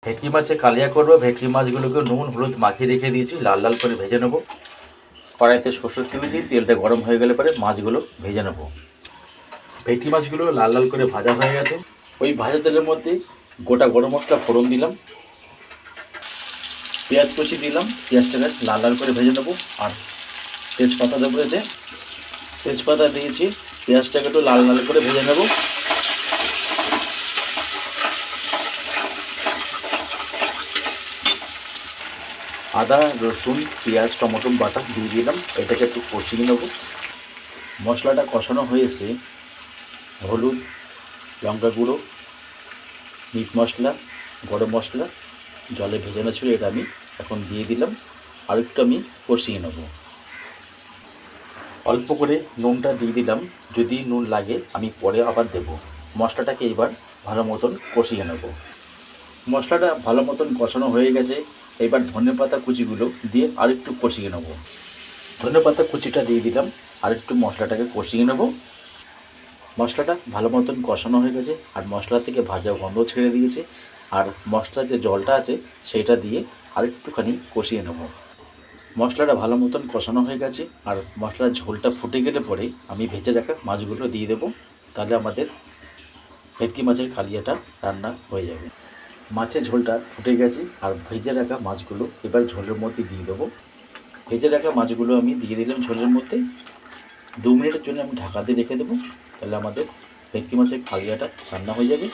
ভেটকি মাছে কালিয়া করবো। ভেটকি মাছগুলোকে নুন হলুদ মাখিয়ে রেখে দিয়েছি, লাল লাল করে ভেজে নেবো। কড়াইতে সরষের তেল দিয়েছি, তেলটা গরম হয়ে গেলে পরে মাছগুলো ভেজে নেবো। ভেটকি মাছগুলো লাল লাল করে ভাজা হয়ে গেছে। ওই ভাজা তেলের মধ্যে গোটা গরম মশলা ফোড়ন দিলাম, পেঁয়াজ কুচি দিলাম, পেঁয়াজটাকে লাল লাল করে ভেজে নেবো। আর তেজপাতা দেবো, এতে তেজপাতা দিয়েছি, পেঁয়াজটাকে একটু লাল লাল করে ভেজে নেবো। আদা রসুন পেঁয়াজ টমেটো বাটা দিয়ে দিলাম, এটাকে একটু কষিয়ে নেব। মশলাটা কষানো হয়েছে, হলুদ লঙ্কা গুঁড়ো মিট মশলা গরম মশলা জলে ভেজানো ছিল, এটা আমি এখন দিয়ে দিলাম। আর একটু আমি কষিয়ে নেব। অল্প করে নুনটা দিয়ে দিলাম, যদি নুন লাগে আমি পরে আবার দেব। মশলাটাকে এবার ভালো মতন কষিয়ে নেব। মশলাটা ভালো মতন কষানো হয়ে গেছে, এবার ধনেপাতা কুচিগুলো দিয়ে আরেকটু কষিয়ে নেব। ধনেপাতা কুচিটা দিয়ে দিলাম, আরেকটু মশলাটাকে কষিয়ে নেব। মশলাটা ভালো মতন কষানো হয়ে গেছে, আর মশলা থেকে ভাজা গন্ধ ছেড়ে দিয়েছে। আর মশলার যে জলটা আছে সেটা দিয়ে আরেকটুখানি কষিয়ে নেব। মশলাটা ভালো মতন কষানো হয়ে গেছে, আর মশলার ঝোলটা ফুটে গেলে পরে আমি ভেজে রাখা মাছগুলো দিয়ে দেবো। তাহলে আমাদের ভেটকি মাছের কালিয়াটা রান্না হয়ে যাবে। মাছের ঝোলটা ফুটে গেছে, আর ভেজে রাখা মাছগুলো এবার ঝোলের মধ্যে দিয়ে দেবো। ভেজে রাখা মাছগুলো আমি দিয়ে দিলাম ঝোলের মধ্যে। 2 মিনিটের জন্য আমি ঢাকা দিয়ে রেখে দেবো, তাহলে আমাদের ভেটকি মাছের কালিয়াটা রান্না হয়ে যাবে।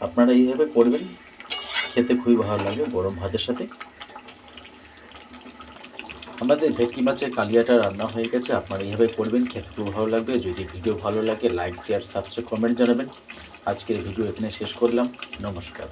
আপনারা এইভাবে করবেন, খেতে খুবই ভালো লাগে গরম ভাতের সাথে। আমাদের ভেটকি মাছের কালিয়াটা রান্না হয়ে গেছে, আপনারা এইভাবে করবেন, খেতে খুব ভালো লাগবে। যদি ভিডিও ভালো লাগে লাইক শেয়ার সাবস্ক্রাইব কমেন্ট জানাবেন। আজকের ভিডিও এখানে শেষ করলাম। নমস্কার।